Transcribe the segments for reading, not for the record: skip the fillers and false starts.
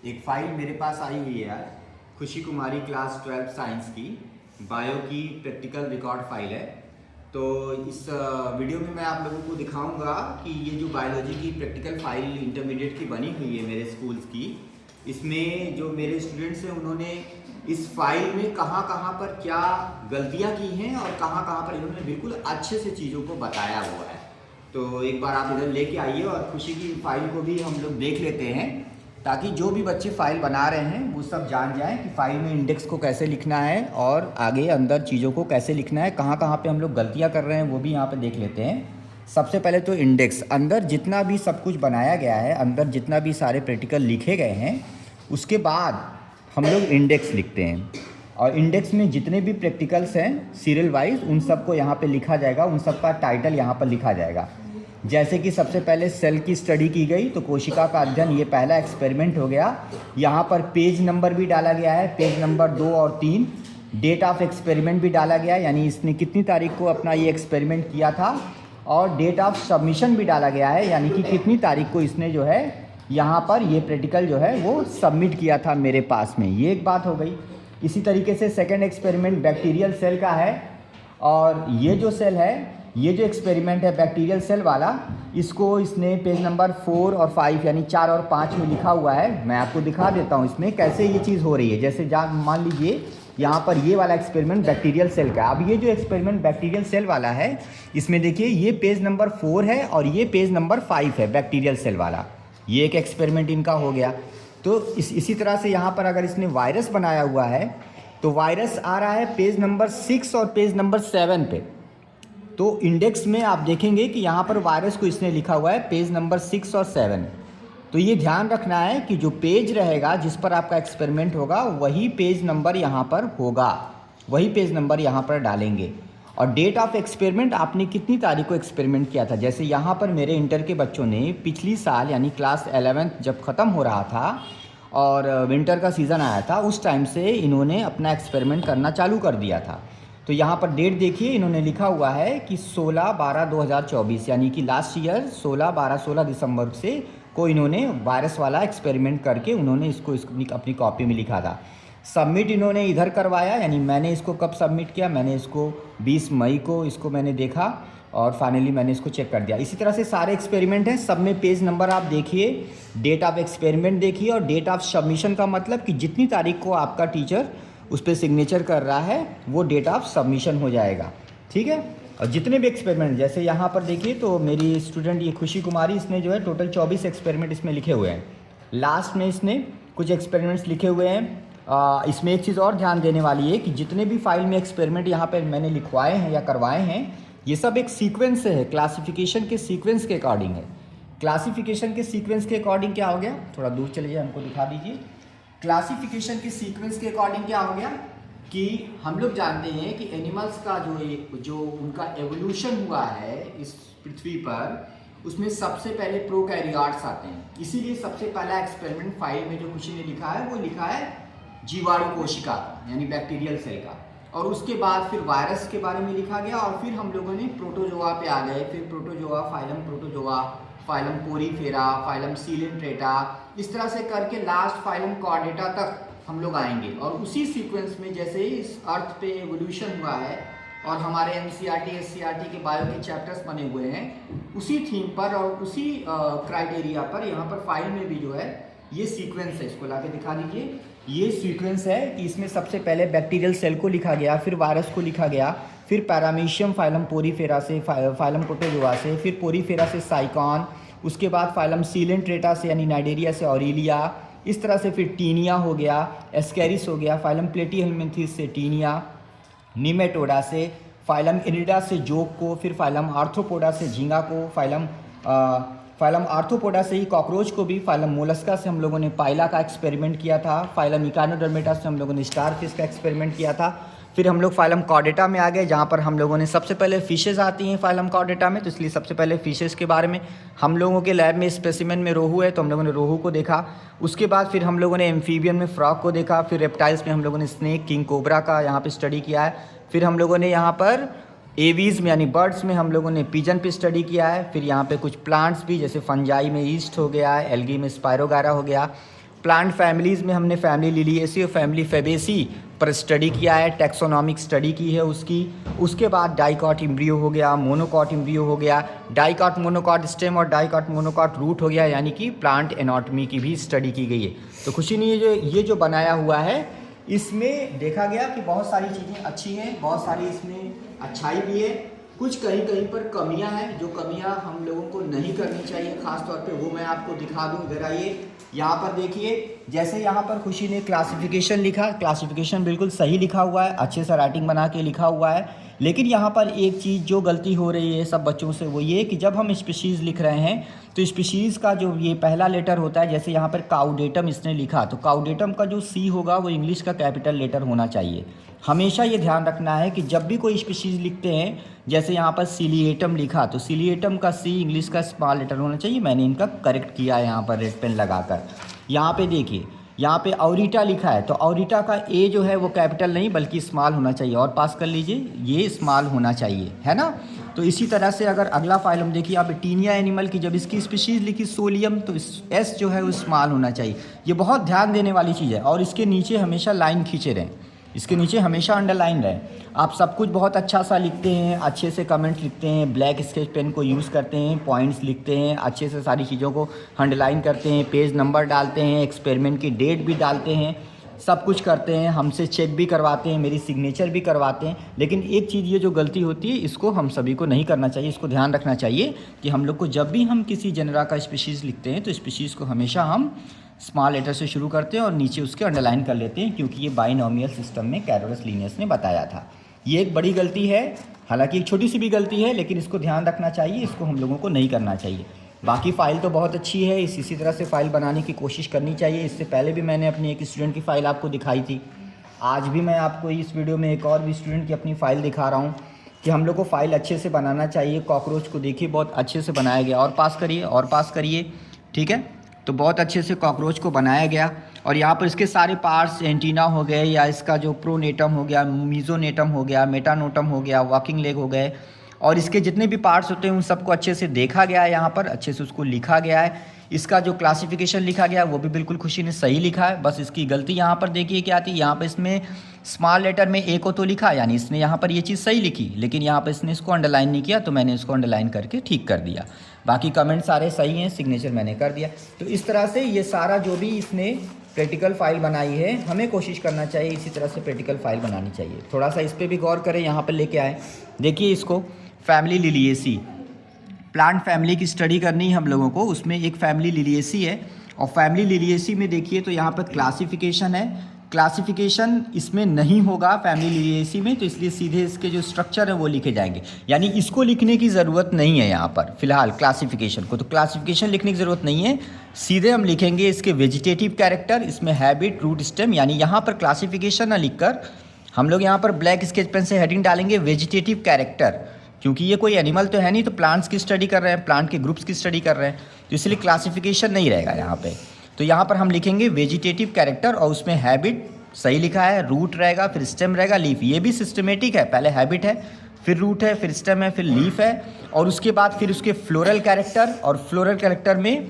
एक फाइल मेरे पास आई हुई है यार, खुशी कुमारी क्लास 12 साइंस की बायो की प्रैक्टिकल रिकॉर्ड फाइल है। तो इस वीडियो में मैं आप लोगों को दिखाऊंगा कि ये जो बायोलॉजी की प्रैक्टिकल फाइल इंटरमीडिएट की बनी हुई है मेरे स्कूल्स की, इसमें जो मेरे स्टूडेंट्स हैं उन्होंने इस फाइल में कहाँ कहाँ पर क्या गलतियाँ की हैं और कहाँ कहाँ पर इन्होंने बिल्कुल अच्छे से चीज़ों को बताया हुआ है। तो एक बार आप इधर लेके आइए और खुशी की फाइल को भी हम लोग देख लेते हैं, ताकि जो भी बच्चे फाइल बना रहे हैं वो सब जान जाएं कि फाइल में इंडेक्स को कैसे लिखना है और आगे अंदर चीज़ों को कैसे लिखना है, कहाँ कहाँ पे हम लोग गलतियाँ कर रहे हैं वो भी यहाँ पे देख लेते हैं। सबसे पहले तो इंडेक्स, अंदर जितना भी सब कुछ बनाया गया है, अंदर जितना भी सारे प्रैक्टिकल लिखे गए हैं, उसके बाद हम लोग इंडेक्स लिखते हैं। और इंडेक्स में जितने भी प्रैक्टिकल्स हैं सीरियल वाइज उन सबको यहाँ पे लिखा जाएगा, उन सब का टाइटल यहाँ पर लिखा जाएगा। जैसे कि सबसे पहले सेल की स्टडी की गई तो कोशिका का अध्ययन, ये पहला एक्सपेरिमेंट हो गया। यहाँ पर पेज नंबर भी डाला गया है, पेज नंबर 2 और 3। डेट ऑफ एक्सपेरिमेंट भी डाला गया है, यानी इसने कितनी तारीख को अपना ये एक्सपेरिमेंट किया था। और डेट ऑफ सबमिशन भी डाला गया है, यानी कि कितनी तारीख को इसने जो है यहाँ पर ये प्रैक्टिकल जो है वो सबमिट किया था मेरे पास में। ये एक बात हो गई। इसी तरीके से सेकेंड एक्सपेरिमेंट बैक्टीरियल सेल का है, और ये जो सेल है, ये जो एक्सपेरिमेंट है बैक्टीरियल सेल वाला, इसको इसने पेज नंबर 4 और 5 यानी 4 और 5 में लिखा हुआ है। मैं आपको दिखा देता हूँ इसमें कैसे ये चीज़ हो रही है। जैसे मान लीजिए यहाँ पर ये वाला एक्सपेरिमेंट बैक्टीरियल सेल का। अब ये जो एक्सपेरिमेंट बैक्टीरियल सेल वाला है, इसमें देखिए ये पेज नंबर 4 है और ये पेज नंबर 5 है बैक्टीरियल सेल वाला। ये एक एक्सपेरिमेंट इनका हो गया। तो इसी तरह से यहाँ पर अगर इसने वायरस बनाया हुआ है तो वायरस आ रहा है पेज नंबर 6 और पेज नंबर 7 पे। तो इंडेक्स में आप देखेंगे कि यहाँ पर वायरस को इसने लिखा हुआ है पेज नंबर 6 और 7। तो ये ध्यान रखना है कि जो पेज रहेगा जिस पर आपका एक्सपेरिमेंट होगा वही पेज नंबर यहाँ पर होगा, वही पेज नंबर यहाँ पर डालेंगे। और डेट ऑफ एक्सपेरिमेंट, आपने कितनी तारीख को एक्सपेरिमेंट किया था। जैसे यहाँ पर मेरे इंटर के बच्चों ने पिछली साल यानी क्लास 11th जब ख़त्म हो रहा था और विंटर का सीज़न आया था, उस टाइम से इन्होंने अपना एक्सपेरिमेंट करना चालू कर दिया था। तो यहाँ पर डेट देखिए, इन्होंने लिखा हुआ है कि 16/12/2024 यानी कि लास्ट ईयर 16 दिसंबर से को इन्होंने वायरस वाला एक्सपेरिमेंट करके उन्होंने इसको अपनी कॉपी में लिखा था। सबमिट इन्होंने इधर करवाया, यानी मैंने इसको कब सबमिट किया, मैंने इसको 20 मई को इसको मैंने देखा और फाइनली मैंने इसको चेक कर दिया। इसी तरह से सारे एक्सपेरिमेंट हैं, सब में पेज नंबर आप देखिए, डेट ऑफ एक्सपेरिमेंट देखिए और डेट ऑफ सबमिशन का मतलब कि जितनी तारीख को आपका टीचर उस पर सिग्नेचर कर रहा है वो डेट ऑफ सबमिशन हो जाएगा। ठीक है। और जितने भी एक्सपेरिमेंट, जैसे यहाँ पर देखिए तो मेरी स्टूडेंट ये खुशी कुमारी, इसने जो है टोटल 24 एक्सपेरिमेंट इसमें लिखे हुए हैं। लास्ट में इसने कुछ एक्सपेरिमेंट्स लिखे हुए हैं। इसमें एक चीज़ और ध्यान देने वाली है कि जितने भी फाइल में एक्सपेरिमेंट यहाँ पर मैंने लिखवाए हैं या करवाए हैं, ये सब एक सीक्वेंस से है, क्लासिफिकेशन के सीक्वेंस के अकॉर्डिंग है। क्लासिफिकेशन के सीक्वेंस के अकॉर्डिंग क्या हो गया, थोड़ा दूर चलिए, हमको दिखा दीजिए। क्लासिफिकेशन के सीक्वेंस के अकॉर्डिंग क्या हो गया कि हम लोग जानते हैं कि एनिमल्स का जो उनका एवोल्यूशन हुआ है इस पृथ्वी पर, उसमें सबसे पहले प्रोकैरियोट्स आते हैं। इसीलिए सबसे पहला एक्सपेरिमेंट फाइल में जो खुशी ने लिखा है वो लिखा है जीवाणु कोशिका यानी बैक्टीरियल सेल का। और उसके बाद फिर वायरस के बारे में लिखा गया और फिर हम लोगों ने प्रोटोजोआ पे आ गए। फिर protozoa, phylum protozoa, phylum Porifera, phylum Coelenterata, इस तरह से करके लास्ट फाइलम कॉर्डेटा तक हम लोग आएंगे। और उसी सीक्वेंस में जैसे इस अर्थ पे एवोल्यूशन हुआ है और हमारे एनसीईआरटी एससीईआरटी के बायो के चैप्टर्स बने हुए हैं, उसी थीम पर और उसी क्राइटेरिया पर यहाँ पर फाइल में भी जो है ये सीक्वेंस है। इसको लाके दिखा दीजिए। ये सीक्वेंस है कि इसमें सबसे पहले बैक्टीरियल सेल को लिखा गया, फिर वायरस को लिखा गया, फिर पैरामीशियम फाइलम पोरीफेरा से, फाइलम प्रोटोजोआ से, फिर पोरीफेरा से साइकॉन, उसके बाद फाइलम सीलेंट्रेटा से यानी नाइडेरिया से ऑरिलिया, इस तरह से फिर टीनिया हो गया, एस्केरिस हो गया, फाइलम प्लेटीहेल्मिन्थेस से टीनिया, निमेटोडा से, फाइलम इरिडा से जोक को, फिर फाइलम आर्थ्रोपोडा से झींगा को, फाइलम आर्थ्रोपोडा से ही कॉकरोच को भी, फाइलम मोलस्का से हम लोगों ने पाइला का एक्सपेरिमेंट किया था, फाइलम इकानोडर्मेटा से हम लोगों ने स्टारफिश का एक्सपेरिमेंट किया था। फिर हम लोग फाइलम कॉर्डेटा में आ गए, जहाँ पर हम लोगों ने सबसे पहले फिशेज़ आती हैं फाइलम कॉर्डेटा में, तो इसलिए सबसे पहले फिशेज़ के बारे में हम लोगों के लैब में स्पेसिमेन में रोहू है तो हम लोगों ने रोहू को देखा। उसके बाद फिर हम लोगों ने एम्फीबियन में फ्रॉग को देखा, फिर रेप्टाइल्स में हम लोगों ने स्नेक, किंग कोबरा का यहाँ पे स्टडी किया है। फिर हम लोगों ने यहाँ पर एवीज़ में यानी बर्ड्स में हम लोगों ने पिजन पे स्टडी किया है। फिर यहाँ पे कुछ प्लांट्स भी, जैसे फंजाई में ईस्ट हो गया, एल्गी में स्पायरोगारा हो गया, प्लांट फैमिलीज़ में हमने फैमिली लिलिएसी और फैमिली फेबेसी पर स्टडी किया है, टैक्सोनॉमिक स्टडी की है उसकी। उसके बाद डाइकॉट एम्ब्रियो हो गया, मोनोकॉट एम्ब्रियो हो गया, डाइकॉट मोनोकॉट स्टेम और डाइकॉट मोनोकॉट रूट हो गया, यानी कि प्लांट एनाटॉमी की भी स्टडी की गई है। तो खुशी नहीं है, ये जो बनाया हुआ है इसमें देखा गया कि बहुत सारी चीज़ें अच्छी हैं, बहुत सारी इसमें अच्छाई भी है, कुछ कहीं कहीं पर कमियां हैं, जो कमियां हम लोगों को नहीं करनी चाहिए खास तौर पे, वो मैं आपको दिखा दूं। इधर आइए, यहाँ पर देखिए, जैसे यहाँ पर खुशी ने क्लासिफिकेशन लिखा, क्लासिफिकेशन बिल्कुल सही लिखा हुआ है, अच्छे से राइटिंग बना के लिखा हुआ है। लेकिन यहाँ पर एक चीज़ जो गलती हो रही है सब बच्चों से, वो ये कि जब हम स्पीशीज़ लिख रहे हैं तो स्पीशीज़ का जो ये पहला लेटर होता है, जैसे यहाँ पर काउडेटम इसने लिखा, तो काउडेटम का जो सी होगा वो इंग्लिश का कैपिटल लेटर होना चाहिए। हमेशा ये ध्यान रखना है कि जब भी कोई स्पीशीज़ लिखते हैं, जैसे यहाँ पर सिलिएटम लिखा, तो सिलिएटम का सी इंग्लिश का स्मॉल लेटर होना चाहिए। मैंने इनका करेक्ट किया है यहाँ पर रेड पेन लगाकर। यहाँ पे देखिए, यहाँ पे ऑरिटा लिखा है, तो ऑरिटा का ए जो है वो कैपिटल नहीं बल्कि स्मॉल होना चाहिए। और पास कर लीजिए, ये स्मॉल होना चाहिए, है ना। तो इसी तरह से अगर अगला फाइल हम देखिए, यहाँ पे टीनिया एनिमल की जब इसकी स्पीशीज़ लिखी सोलियम, तो एस जो है वो स्मॉल होना चाहिए। ये बहुत ध्यान देने वाली चीज़ है। और इसके नीचे हमेशा लाइन खींचे रहें, इसके नीचे हमेशा अंडरलाइन रहे। आप सब कुछ बहुत अच्छा सा लिखते हैं, अच्छे से कमेंट लिखते हैं, ब्लैक स्केच पेन को यूज़ करते हैं, पॉइंट्स लिखते हैं, अच्छे से सारी चीज़ों को अंडरलाइन करते हैं, पेज नंबर डालते हैं, एक्सपेरिमेंट की डेट भी डालते हैं, सब कुछ करते हैं, हमसे चेक भी करवाते हैं, मेरी सिग्नेचर भी करवाते हैं। लेकिन एक चीज़ ये जो गलती होती है, इसको हम सभी को नहीं करना चाहिए। इसको ध्यान रखना चाहिए कि हम लोग को जब भी हम किसी जेनरा का स्पीशीज़ लिखते हैं तो स्पीशीज़ को हमेशा हम स्मॉल लेटर से शुरू करते हैं और नीचे उसके अंडरलाइन कर लेते हैं, क्योंकि ये बाइनोमियल सिस्टम में कैरोलस लिनियस ने बताया था। ये एक बड़ी गलती है, हालांकि एक छोटी सी भी गलती है, लेकिन इसको ध्यान रखना चाहिए, इसको हम लोगों को नहीं करना चाहिए। बाकी फ़ाइल तो बहुत अच्छी है, इसी तरह से फ़ाइल बनाने की कोशिश करनी चाहिए। इससे पहले भी मैंने अपनी एक स्टूडेंट की फ़ाइल आपको दिखाई थी, आज भी मैं आपको इस वीडियो में एक और भी स्टूडेंट की अपनी फ़ाइल दिखा रहा हूँ कि हम लोग को फ़ाइल अच्छे से बनाना चाहिए। कॉकरोच को देखिए, बहुत अच्छे से बनाया गया। और पास करिए, और पास करिए, ठीक है। तो बहुत अच्छे से कॉकरोच को बनाया गया। और यहाँ पर इसके सारे पार्ट्स, एंटीना हो गए, या इसका जो प्रोनेटम हो गया, मीजोनेटम हो गया, मेटानोटम हो गया, वॉकिंग लेग हो गए, और इसके जितने भी पार्ट्स होते हैं उन सबको अच्छे से देखा गया है, यहाँ पर अच्छे से उसको लिखा गया है। इसका जो क्लासिफिकेशन लिखा गया वो भी बिल्कुल खुशी ने सही लिखा है। बस इसकी गलती यहाँ पर देखिए क्या आती है, यहाँ पर इसमें स्मॉल लेटर में ए को तो लिखा, यानी इसने यहाँ पर ये चीज़ सही लिखी, लेकिन यहाँ पर इसने इसको अंडरलाइन नहीं किया, तो मैंने इसको अंडरलाइन करके ठीक कर दिया। बाकी कमेंट सारे सही हैं, सिग्नेचर मैंने कर दिया। तो इस तरह से ये सारा जो भी इसने प्रैक्टिकल फाइल बनाई है, हमें कोशिश करना चाहिए इसी तरह से प्रैक्टिकल फाइल बनानी चाहिए। थोड़ा सा इस पर भी गौर करें, यहाँ पर लेके आए, देखिए इसको फैमिली लिलिएसी, प्लांट फैमिली की स्टडी करनी है हम लोगों को, उसमें एक फैमिली लिलिएसी है। और फैमिली लिलिएसी में देखिए तो यहाँ पर क्लासिफिकेशन है, क्लासिफिकेशन इसमें नहीं होगा फैमिली लिलिएसी में, तो इसलिए सीधे इसके जो स्ट्रक्चर है वो लिखे जाएंगे, यानी इसको लिखने की ज़रूरत नहीं है यहाँ पर फिलहाल क्लासिफिकेशन को। तो क्लासिफिकेशन लिखने की ज़रूरत नहीं है, सीधे हम लिखेंगे इसके वेजिटेटिव कैरेक्टर, इसमें हैबिट, रूट स्टेम, यानी यहाँ पर क्लासिफिकेशन ना लिखकर हम लोग यहाँ पर ब्लैक स्केच पेन से हेडिंग डालेंगे वेजिटेटिव कैरेक्टर, क्योंकि ये कोई एनिमल तो है नहीं, तो प्लांट्स की स्टडी कर रहे हैं, प्लांट के ग्रुप्स की स्टडी कर रहे हैं, तो इसलिए क्लासिफिकेशन नहीं रहेगा यहाँ पे। तो यहाँ पर हम लिखेंगे वेजिटेटिव कैरेक्टर, और उसमें हैबिट सही लिखा है, रूट रहेगा, फिर स्टेम रहेगा, लीफ, ये भी सिस्टमेटिक है, पहले हैबिट है, फिर रूट है, फिर स्टेम है, फिर लीफ है, और उसके बाद फिर उसके फ्लोरल कैरेक्टर, और फ्लोरल कैरेक्टर में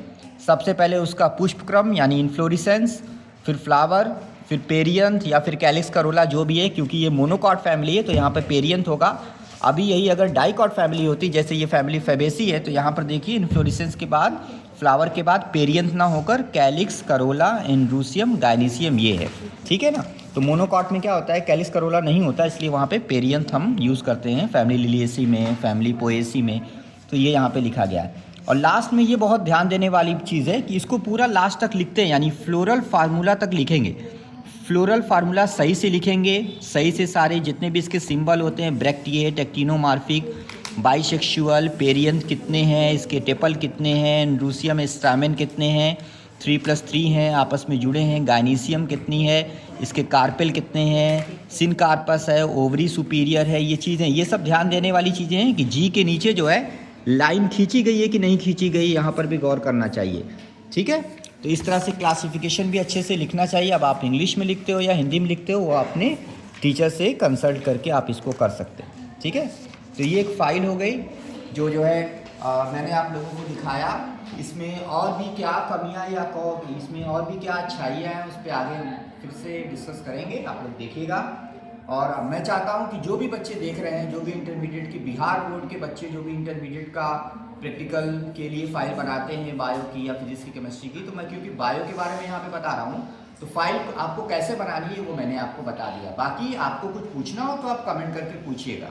सबसे पहले उसका पुष्पक्रम यानी इन्फ्लोरिसेंस, फिर फ्लावर, फिर पेरियंथ या फिर कैलिक्स करोला जो भी है, क्योंकि ये मोनोकॉट फैमिली है तो यहाँ पर पेरियंथ होगा। अभी यही अगर डाइकॉट फैमिली होती, जैसे ये फैमिली फेबेसी है, तो यहाँ पर देखिए इन्फ्लोरिसेंस के बाद, फ्लावर के बाद पेरियंथ ना होकर कैलिक्स करोला, एंड्रूसियम, गायनीसियम ये है, ठीक है ना। तो मोनोकॉट में क्या होता है, कैलिक्स करोला नहीं होता, इसलिए वहाँ पे पेरियंथ हम यूज़ करते हैं फैमिली लिलिएसी में, फैमिली पोएसी में, तो ये यहाँ पे लिखा गया है। और लास्ट में ये बहुत ध्यान देने वाली चीज़ है कि इसको पूरा लास्ट तक लिखते हैं, यानी फ्लोरल फार्मूला तक लिखेंगे, फ्लोरल फार्मूला सही से लिखेंगे, सही से सारे जितने भी इसके सिंबल होते हैं, ब्रैक्टिएट, एक्टिनोमार्फिक, बाइसेक्सुअल, पेरियंथ कितने हैं, इसके टेपल कितने हैं, एंड्रूसियम स्टामेन कितने हैं, 3+3 हैं, आपस में जुड़े हैं, गायनीसियम कितनी है, इसके कार्पेल कितने हैं, सिनकार्पस है, ओवरी सुपीरियर है, ये चीज़ें, ये सब ध्यान देने वाली चीज़ें हैं कि जी के नीचे जो है लाइन खींची गई है कि नहीं खींची गई, यहाँ पर भी गौर करना चाहिए, ठीक है। तो इस तरह से क्लासिफिकेशन भी अच्छे से लिखना चाहिए। अब आप इंग्लिश में लिखते हो या हिंदी में लिखते हो, वो अपने टीचर से कंसल्ट करके आप इसको कर सकते हैं, ठीक है। तो ये एक फ़ाइल हो गई जो है मैंने आप लोगों को दिखाया। इसमें और भी क्या कमियां या इसमें और भी क्या अच्छाइयाँ हैं, उस पर आगे हम फिर से डिस्कस करेंगे, आप लोग देखिएगा। और मैं चाहता हूं कि जो भी बच्चे देख रहे हैं, जो भी इंटरमीडिएट की बिहार बोर्ड के बच्चे जो भी इंटरमीडिएट का प्रैक्टिकल के लिए फाइल बनाते हैं बायो की या फिजिक्स की, केमिस्ट्री की, तो मैं क्योंकि बायो के बारे में यहाँ पे बता रहा हूँ, तो फाइल आपको कैसे बनानी है वो मैंने आपको बता दिया। बाकी आपको कुछ पूछना हो तो आप कमेंट करके पूछिएगा।